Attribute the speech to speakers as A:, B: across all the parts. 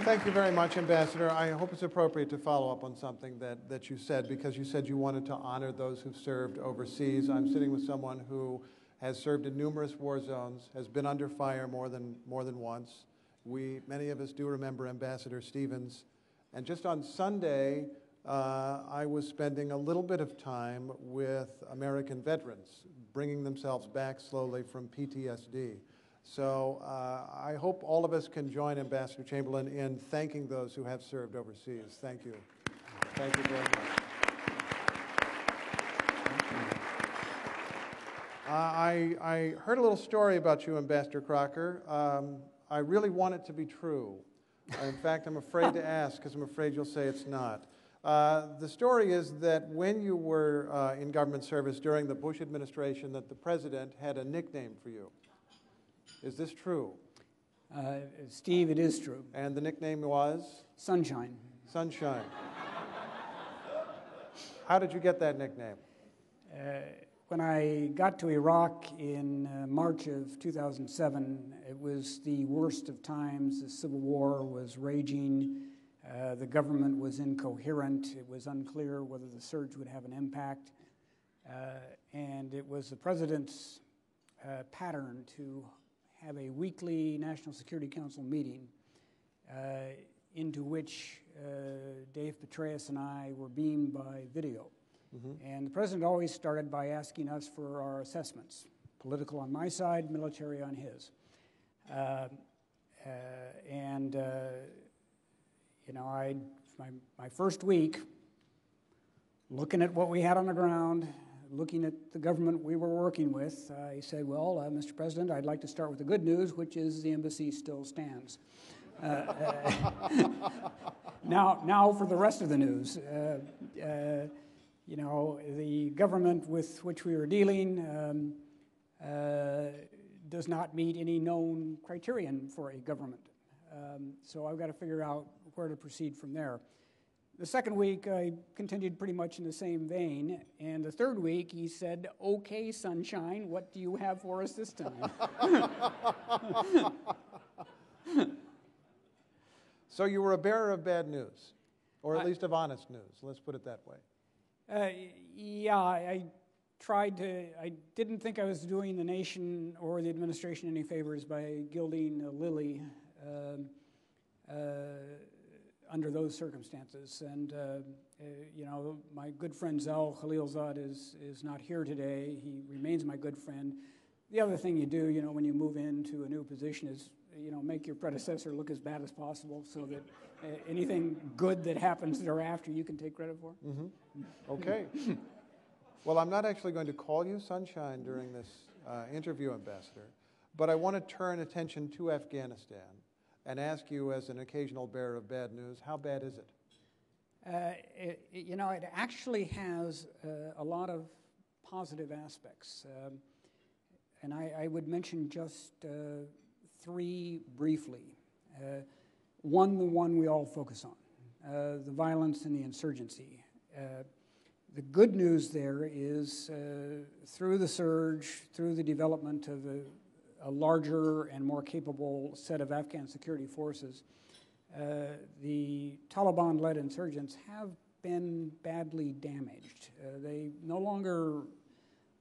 A: Thank you very much, Ambassador. I hope it's appropriate to follow up on something that you said, because you said you wanted to honor those who've served overseas. I'm sitting with someone who has served in numerous war zones, has been under fire more than once. Many of us do remember Ambassador Stevens. And just on Sunday, I was spending a little bit of time with American veterans, bringing themselves back slowly from PTSD. So I hope all of us can join Ambassador Chamberlain in thanking those who have served overseas. Thank you. Thank you very much. I heard a little story about you, Ambassador Crocker. I really want it to be true. In fact, I'm afraid to ask because I'm afraid you'll say it's not. The story is that when you were in government service during the Bush administration, that the president had a nickname for you. Is this true?
B: Steve, it is true.
A: And the nickname was?
B: Sunshine.
A: Sunshine. How did you get that nickname?
B: When I got to Iraq in March of 2007, it was the worst of times. The civil war was raging. The government was incoherent. It was unclear whether the surge would have an impact. And it was the president's pattern to have a weekly National Security Council meeting into which Dave Petraeus and I were beamed by video. Mm-hmm. And the president always started by asking us for our assessments, political on my side, military on his. You know, my first week, looking at what we had on the ground, looking at the government we were working with, I said, well, Mr. President, I'd like to start with the good news, which is the embassy still stands. Now for the rest of the news. You know, the government with which we were dealing does not meet any known criterion for a government. So I've got to figure out where to proceed from there. The second week, I continued pretty much in the same vein. And the third week, he said, okay, Sunshine, what do you have for us this time?
A: So you were a bearer of bad news, or at least of honest news. Let's put it that way.
B: Yeah, I didn't think I was doing the nation or the administration any favors by gilding a lily under those circumstances. And, you know, my good friend Zal Khalilzad is not here today. He remains my good friend. The other thing you do, you know, when you move into a new position is, you know, make your predecessor look as bad as possible so that anything good that happens thereafter you can take credit for.
A: Mm-hmm. Okay. Well, I'm not actually going to call you Sunshine during this interview, Ambassador, but I want to turn attention to Afghanistan and ask you, as an occasional bearer of bad news, how bad is it?
B: You know, it actually has a lot of positive aspects. And I would mention just three briefly. The one we all focus on, the violence and the insurgency. The good news there is through the surge, through the development of a larger and more capable set of Afghan security forces, the Taliban-led insurgents have been badly damaged. They no longer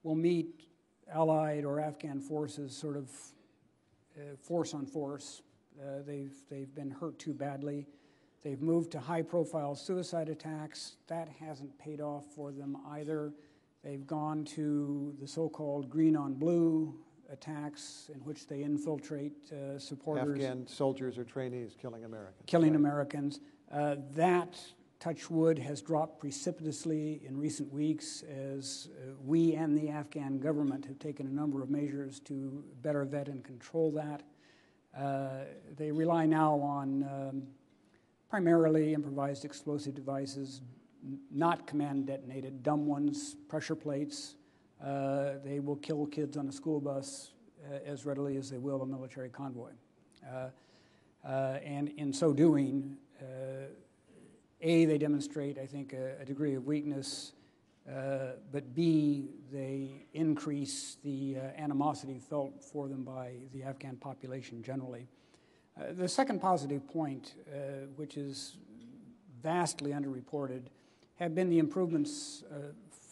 B: will meet Allied or Afghan forces sort of force on force. They've been hurt too badly. They've moved to high-profile suicide attacks. That hasn't paid off for them either. They've gone to the so-called green-on-blue attacks in which they infiltrate supporters.
A: Afghan soldiers or trainees killing Americans.
B: Killing Americans. That, touch wood, has dropped precipitously in recent weeks as we and the Afghan government have taken a number of measures to better vet and control that. They rely now on primarily improvised explosive devices, not command detonated, dumb ones, pressure plates. They will kill kids on a school bus as readily as they will a military convoy. And in so doing, A, they demonstrate, I think, a degree of weakness, but B, they increase the animosity felt for them by the Afghan population generally. The second positive point, which is vastly underreported, have been the improvements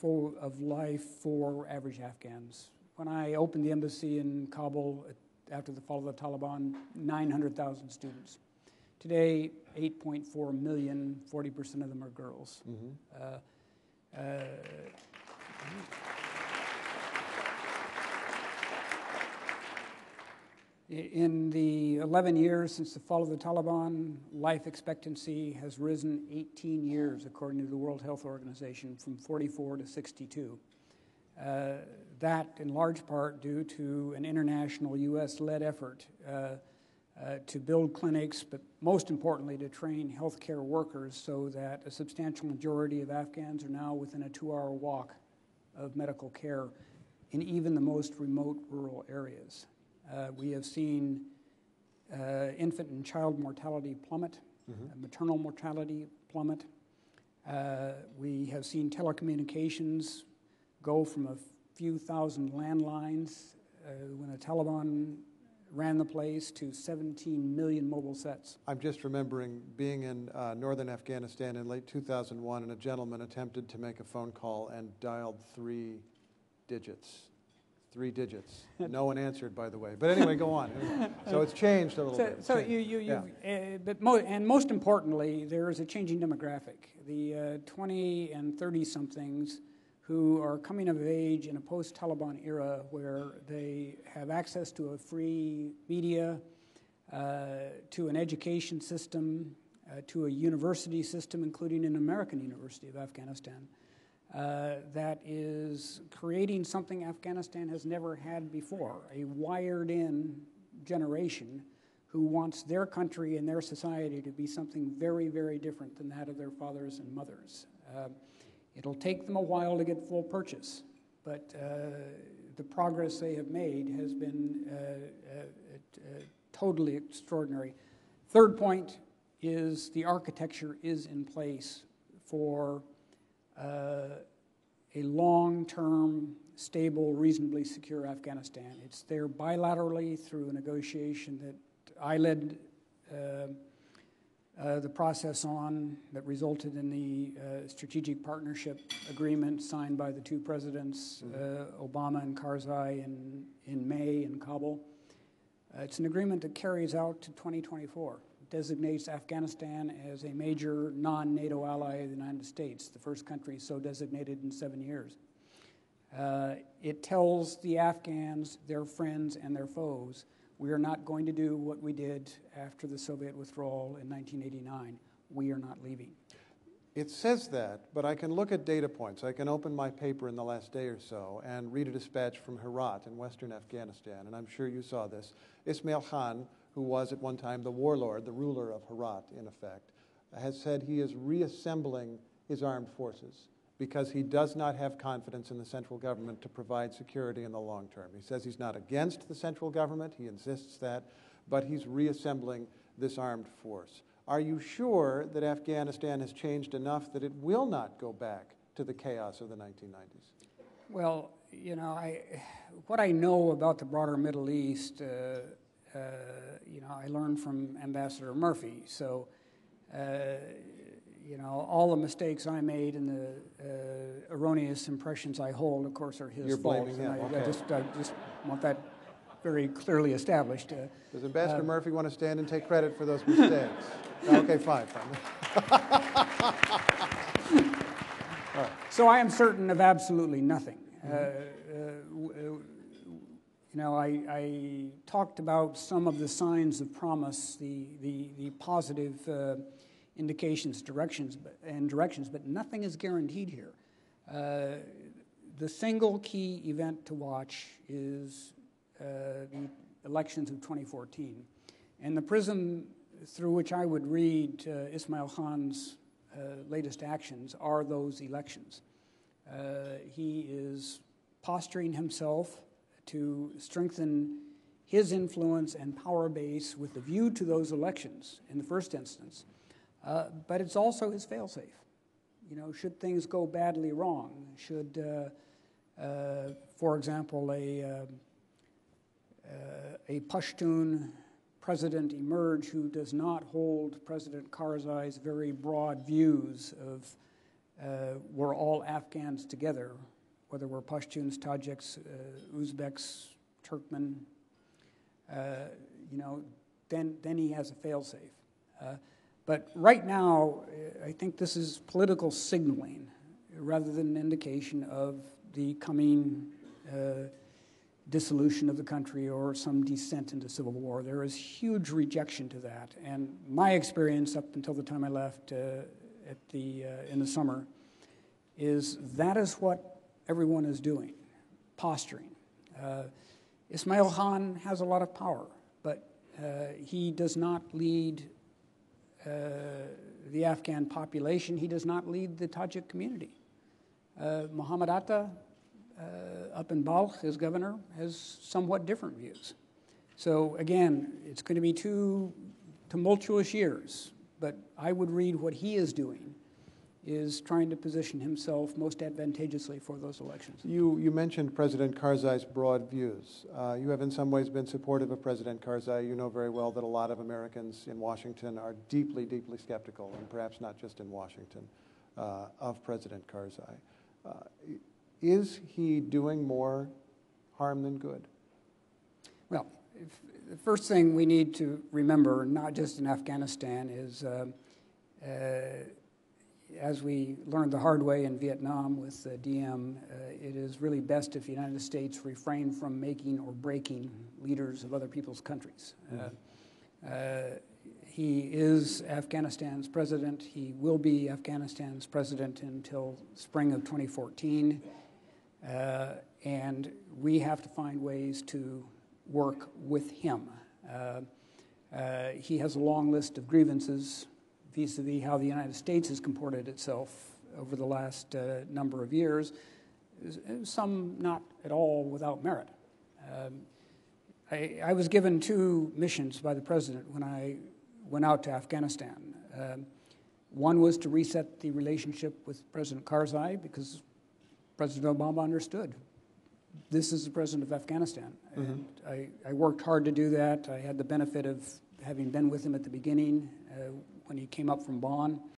B: of life for average Afghans. When I opened the embassy in Kabul after the fall of the Taliban, 900,000 students. Today, 8.4 million, 40% of them are girls. In the 11 years since the fall of the Taliban, life expectancy has risen 18 years, according to the World Health Organization, from 44 to 62. That, in large part, due to an international U.S.-led effort to build clinics, but most importantly, to train healthcare workers so that a substantial majority of Afghans are now within a 2-hour walk of medical care in even the most remote rural areas. We have seen infant and child mortality plummet, maternal mortality plummet. We have seen telecommunications go from a few thousand landlines when the Taliban ran the place to 17 million mobile sets.
A: I'm just remembering being in northern Afghanistan in late 2001, and a gentleman attempted to make a phone call and dialed 3 digits. 3 digits. No one answered, by the way. But anyway, go on. So it's changed a little bit.
B: So most importantly, there is a changing demographic. The 20 and 30-somethings who are coming of age in a post-Taliban era where they have access to a free media, to an education system, to a university system, including an American University of Afghanistan, that is creating something Afghanistan has never had before, a wired-in generation who wants their country and their society to be something very, very different than that of their fathers and mothers. It'll take them a while to get full purchase, but the progress they have made has been totally extraordinary. Third point is the architecture is in place for a long-term, stable, reasonably secure Afghanistan. It's there bilaterally through a negotiation that I led the process on that resulted in the strategic partnership agreement signed by the 2 presidents, Obama and Karzai, in May in Kabul. It's an agreement that carries out to 2024. It designates Afghanistan as a major non-NATO ally of the United States, the first country so designated in 7 years. It tells the Afghans, their friends, and their foes, we are not going to do what we did after the Soviet withdrawal in 1989. We are not leaving.
A: It says that, but I can look at data points. I can open my paper in the last day or so and read a dispatch from Herat in western Afghanistan, and I'm sure you saw this. Ismail Khan, who was at one time the warlord, the ruler of Herat, in effect, has said he is reassembling his armed forces because he does not have confidence in the central government to provide security in the long term. He says he's not against the central government, he insists that, but he's reassembling this armed force. Are you sure that Afghanistan has changed enough that it will not go back to the chaos of the 1990s?
B: Well, you know, what I know about the broader Middle East, I learned from Ambassador Murphy. So, all the mistakes I made and the erroneous impressions I hold, of course, are his
A: You're
B: fault.
A: blaming him.
B: I just want that very clearly established.
A: Does Ambassador Murphy want to stand and take credit for those mistakes? Okay, fine. All right.
B: So I am certain of absolutely nothing. I talked about some of the signs of promise, the positive indications, directions, but nothing is guaranteed here. The single key event to watch is the elections of 2014. And the prism through which I would read Ismail Khan's latest actions are those elections. He is posturing himself to strengthen his influence and power base with a view to those elections in the first instance. But it's also his failsafe. Should things go badly wrong, should, for example, a Pashtun president emerge who does not hold President Karzai's very broad views of we're all Afghans together, whether we're Pashtuns, Tajiks, Uzbeks, Turkmen, then he has a fail-safe. But right now, I think this is political signaling rather than an indication of the coming dissolution of the country or some descent into civil war. There is huge rejection to that. And my experience up until the time I left in the summer is that is what everyone is doing, posturing. Ismail Khan has a lot of power, but he does not lead the Afghan population. He does not lead the Tajik community. Muhammad Atta, up in Balkh, as governor, has somewhat different views. So again, it's going to be 2 tumultuous years, but I would read what he is doing is trying to position himself most advantageously for those elections.
A: You mentioned President Karzai's broad views. You have in some ways been supportive of President Karzai. You know very well that a lot of Americans in Washington are deeply, deeply skeptical, and perhaps not just in Washington, of President Karzai. Is he doing more harm than good?
B: Well, the first thing we need to remember, not just in Afghanistan, is as we learned the hard way in Vietnam with DM, it is really best if the United States refrain from making or breaking leaders of other people's countries. He is Afghanistan's president. He will be Afghanistan's president until spring of 2014. And we have to find ways to work with him. He has a long list of grievances vis-a-vis how the United States has comported itself over the last number of years, some not at all without merit. I was given 2 missions by the president when I went out to Afghanistan. One was to reset the relationship with President Karzai because President Obama understood this is the president of Afghanistan. And I worked hard to do that. I had the benefit of having been with him at the beginning when he came up from Bonn.